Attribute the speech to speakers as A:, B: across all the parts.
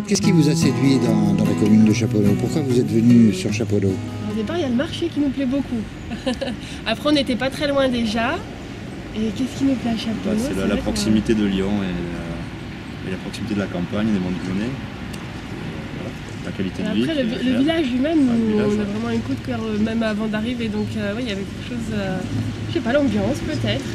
A: Qu'est-ce qui vous a séduit dans la commune de Chaponneau? Pourquoi vous êtes venu sur Chaponneau?
B: Au départ, il y a le marché qui nous plaît beaucoup. Après, on n'était pas très loin déjà. Et qu'est-ce qui nous plaît à Chaponneau?
C: C'est la proximité de Lyon et la proximité de la campagne, des monts lyonnais. La qualité de vie.
B: Après, le village lui-même, on a vraiment un coup de cœur, même avant d'arriver. Donc, oui, il y avait quelque chose, je sais pas, l'ambiance peut-être.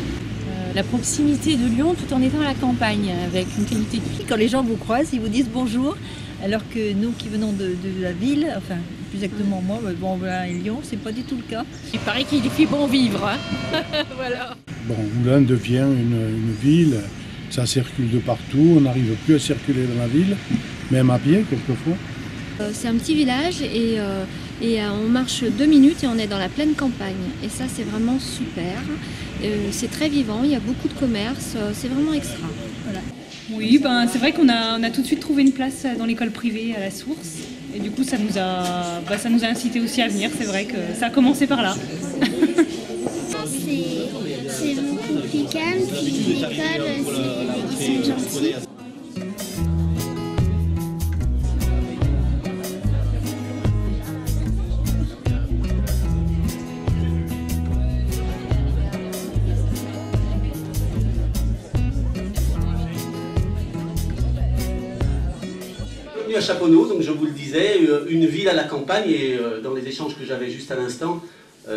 D: La proximité de Lyon tout en étant à la campagne, avec une qualité de vie. Quand les gens vous croisent, ils vous disent bonjour, alors que nous qui venons de la ville, enfin plus exactement moi, bon voilà, et Lyon, c'est pas du tout le cas. Il paraît qu'il fait bon vivre, hein. Voilà.
E: Bon, Moulins devient une ville, ça circule de partout, on n'arrive plus à circuler dans la ville, même à pied quelquefois.
F: C'est un petit village et on marche 2 minutes et on est dans la pleine campagne. Et ça, c'est vraiment super. C'est très vivant, il y a beaucoup de commerce, c'est vraiment extra. Voilà.
G: Oui, c'est vrai qu'on a tout de suite trouvé une place dans l'école privée à la source. Et du coup, ça nous a incité aussi à venir. C'est vrai que ça a commencé par là.
H: C'est beaucoup plus calme, puis l'école, ils sont gentils.
I: À Chaponneau, donc je vous le disais, une ville à la campagne, et dans les échanges que j'avais juste à l'instant,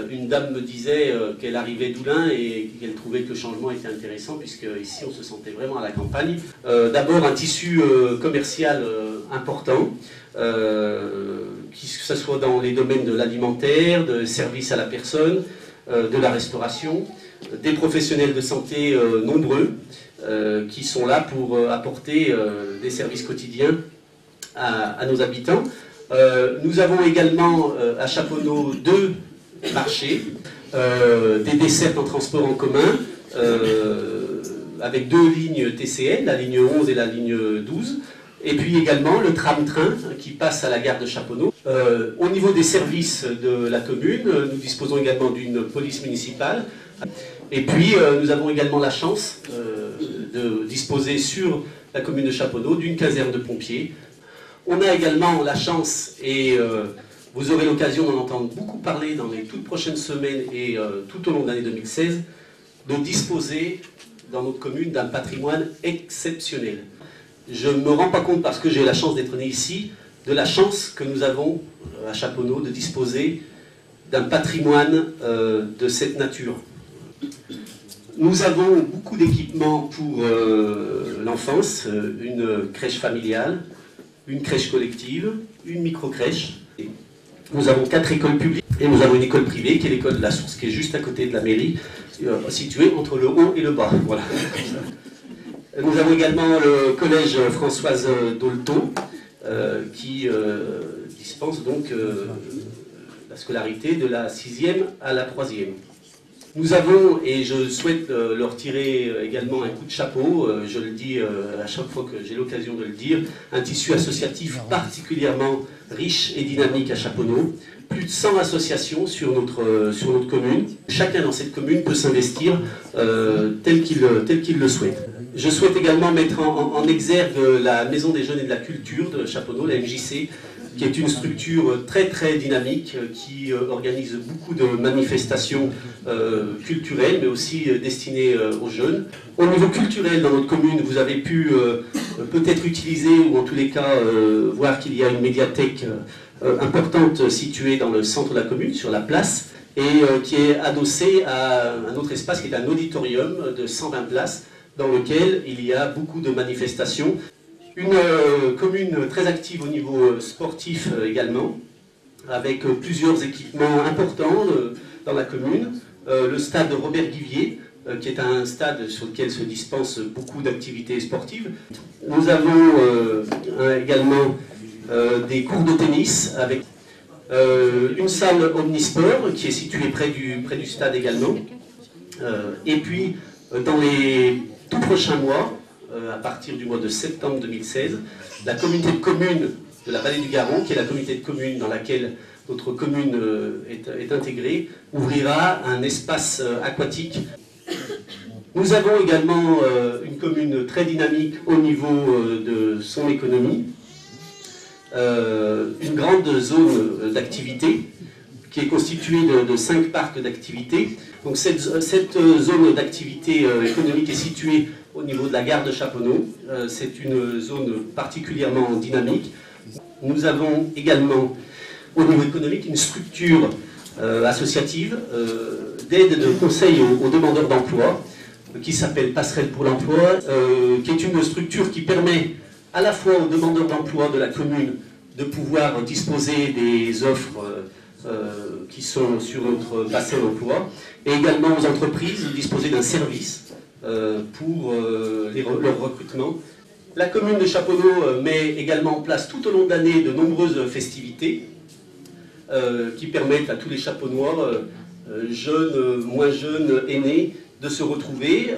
I: une dame me disait qu'elle arrivait d'Oulins et qu'elle trouvait que le changement était intéressant, puisque ici on se sentait vraiment à la campagne. D'abord un tissu commercial important, que ce soit dans les domaines de l'alimentaire, de services à la personne, de la restauration, des professionnels de santé nombreux qui sont là pour apporter des services quotidiens à nos habitants. Nous avons également à Chaponneau 2 marchés, des dessertes en transport en commun, avec 2 lignes TCL, la ligne 11 et la ligne 12, et puis également le tram-train qui passe à la gare de Chaponneau. Au niveau des services de la commune, nous disposons également d'une police municipale, et puis nous avons également la chance de disposer sur la commune de Chaponneau d'une caserne de pompiers. On a également la chance, et vous aurez l'occasion d'en entendre beaucoup parler dans les toutes prochaines semaines et tout au long de l'année 2016, de disposer dans notre commune d'un patrimoine exceptionnel. Je ne me rends pas compte, parce que j'ai la chance d'être né ici, de la chance que nous avons à Chaponneau de disposer d'un patrimoine de cette nature. Nous avons beaucoup d'équipements pour l'enfance, une crèche familiale, une crèche collective, une micro-crèche. Nous avons 4 écoles publiques et nous avons une école privée qui est l'école de la Source, qui est juste à côté de la mairie, située entre le haut et le bas. Voilà. Nous avons également le collège Françoise Dolto qui dispense donc la scolarité de la 6e à la 3e. Nous avons, et je souhaite leur tirer également un coup de chapeau, je le dis à chaque fois que j'ai l'occasion de le dire, un tissu associatif particulièrement riche et dynamique à Chaponneau. Plus de 100 associations sur notre commune. Chacun dans cette commune peut s'investir tel qu'il le souhaite. Je souhaite également mettre en exergue la Maison des Jeunes et de la Culture de Chaponneau, la MJC, qui est une structure très très dynamique, qui organise beaucoup de manifestations culturelles, mais aussi destinées aux jeunes. Au niveau culturel, dans notre commune, vous avez pu peut-être utiliser, ou en tous les cas voir qu'il y a une médiathèque importante située dans le centre de la commune, sur la place, et qui est adossée à un autre espace qui est un auditorium de 120 places, dans lequel il y a beaucoup de manifestations. Une commune très active au niveau sportif également, avec plusieurs équipements importants dans la commune. Le stade Robert Guivier, qui est un stade sur lequel se dispensent beaucoup d'activités sportives. Nous avons également des cours de tennis, avec une salle omnisport qui est située près du stade également. Et puis, dans les tout prochains mois, à partir du mois de septembre 2016, la communauté de communes de la vallée du Garon, qui est la communauté de communes dans laquelle notre commune est intégrée, ouvrira un espace aquatique. Nous avons également une commune très dynamique au niveau de son économie, une grande zone d'activité qui est constituée de 5 parcs d'activité. Donc cette zone d'activité économique est située au niveau de la gare de Chaponneau. C'est une zone particulièrement dynamique. Nous avons également au niveau économique une structure associative d'aide et de conseil aux demandeurs d'emploi qui s'appelle Passerelle pour l'emploi, qui est une structure qui permet à la fois aux demandeurs d'emploi de la commune de pouvoir disposer des offres qui sont sur notre bassin d'emploi, et également aux entreprises de disposer d'un service pour leur recrutement. La commune de Chaponneau met également en place tout au long de l'année de nombreuses festivités qui permettent à tous les Chaponnois, jeunes, moins jeunes, aînés, de se retrouver.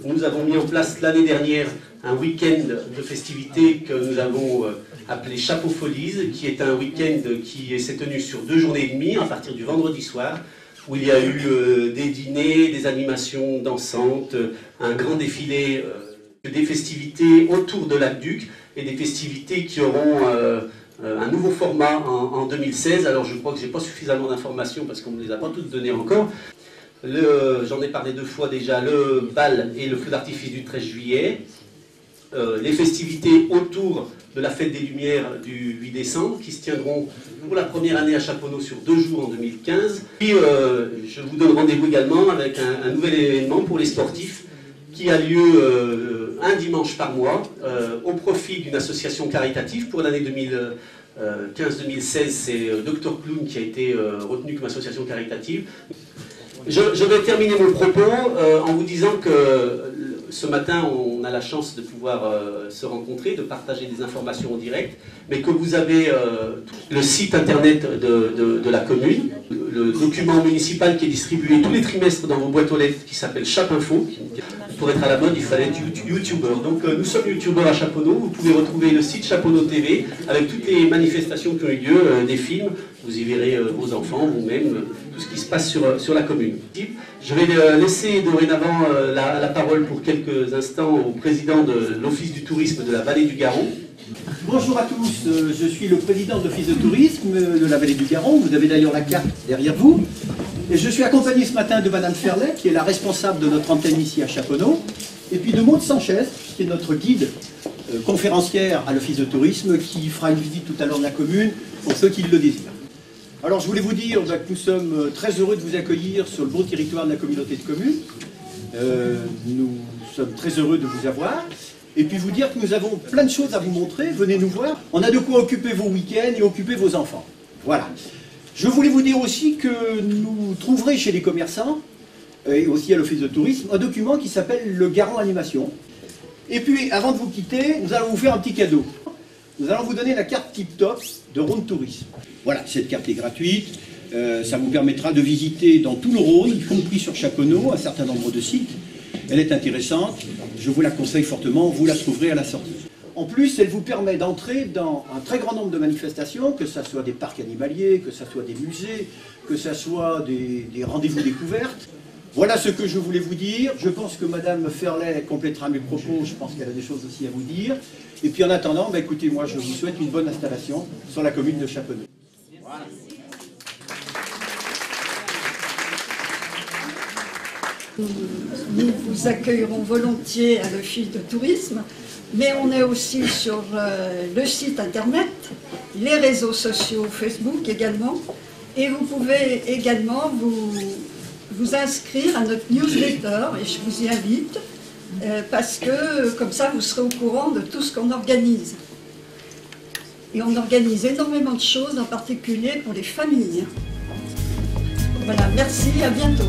I: Nous avons mis en place l'année dernière un week-end de festivités que nous avons appelé Chapeau Folies, qui est un week-end qui s'est tenu sur 2 journées et demie, à partir du vendredi soir, où il y a eu des dîners, des animations dansantes, un grand défilé, des festivités autour de l'Aqueduc, et des festivités qui auront un nouveau format en 2016. Alors je crois que je n'ai pas suffisamment d'informations parce qu'on ne les a pas toutes données encore. J'en ai parlé 2 fois déjà, le bal et le feu d'artifice du 13 juillet. Les festivités autour de la fête des Lumières du 8 décembre qui se tiendront pour la première année à Chaponneau sur 2 jours en 2015. Puis je vous donne rendez-vous également avec un nouvel événement pour les sportifs qui a lieu un dimanche par mois au profit d'une association caritative. Pour l'année 2015-2016, c'est Dr Clown qui a été retenu comme association caritative. Je vais terminer mon propos en vous disant que ce matin, on a la chance de pouvoir se rencontrer, de partager des informations en direct, mais que vous avez le site internet de la commune, le document municipal qui est distribué tous les trimestres dans vos boîtes aux lettres, qui s'appelle Chapinfo. Pour être à la mode, il fallait être youtubeur. Donc nous sommes youtubeurs à Chaponneau. Vous pouvez retrouver le site Chaponneau TV avec toutes les manifestations qui ont eu lieu, des films. Vous y verrez vos enfants, vous-même, tout ce qui se passe sur la commune. Je vais laisser dorénavant la parole pour quelques instants au président de l'Office du tourisme de la vallée du Garon.
J: Bonjour à tous, je suis le président de l'Office de tourisme de la vallée du Garon. Vous avez d'ailleurs la carte derrière vous. Et je suis accompagné ce matin de Madame Ferlet, qui est la responsable de notre antenne ici à Chaponneau, et puis de Maud Sanchez, qui est notre guide conférencière à l'Office de tourisme, qui fera une visite tout à l'heure de la commune pour ceux qui le désirent. Alors je voulais vous dire que nous sommes très heureux de vous accueillir sur le beau territoire de la communauté de communes. Nous sommes très heureux de vous avoir. Et puis vous dire que nous avons plein de choses à vous montrer. Venez nous voir. On a de quoi occuper vos week-ends et occuper vos enfants. Voilà. Je voulais vous dire aussi que nous trouverez chez les commerçants, et aussi à l'Office de tourisme, un document qui s'appelle le Garon Animation. Et puis, avant de vous quitter, nous allons vous faire un petit cadeau. Nous allons vous donner la carte Tip Top de Rhône Tourisme. Voilà, cette carte est gratuite. Ça vous permettra de visiter dans tout le Rhône, y compris sur Chaponneau, un certain nombre de sites. Elle est intéressante. Je vous la conseille fortement. Vous la trouverez à la sortie. En plus, elle vous permet d'entrer dans un très grand nombre de manifestations, que ce soit des parcs animaliers, que ce soit des musées, que ce soit des rendez-vous découvertes. Voilà ce que je voulais vous dire. Je pense que Madame Ferlet complétera mes propos. Je pense qu'elle a des choses aussi à vous dire. Et puis en attendant, écoutez, moi je vous souhaite une bonne installation sur la commune de Chaponneau. Voilà.
K: Nous vous accueillerons volontiers à l'Office de tourisme, mais on est aussi sur le site internet, les réseaux sociaux, Facebook également, et vous pouvez également vous inscrire à notre newsletter, et je vous y invite, parce que comme ça vous serez au courant de tout ce qu'on organise. Et on organise énormément de choses, en particulier pour les familles. Voilà, merci, à bientôt.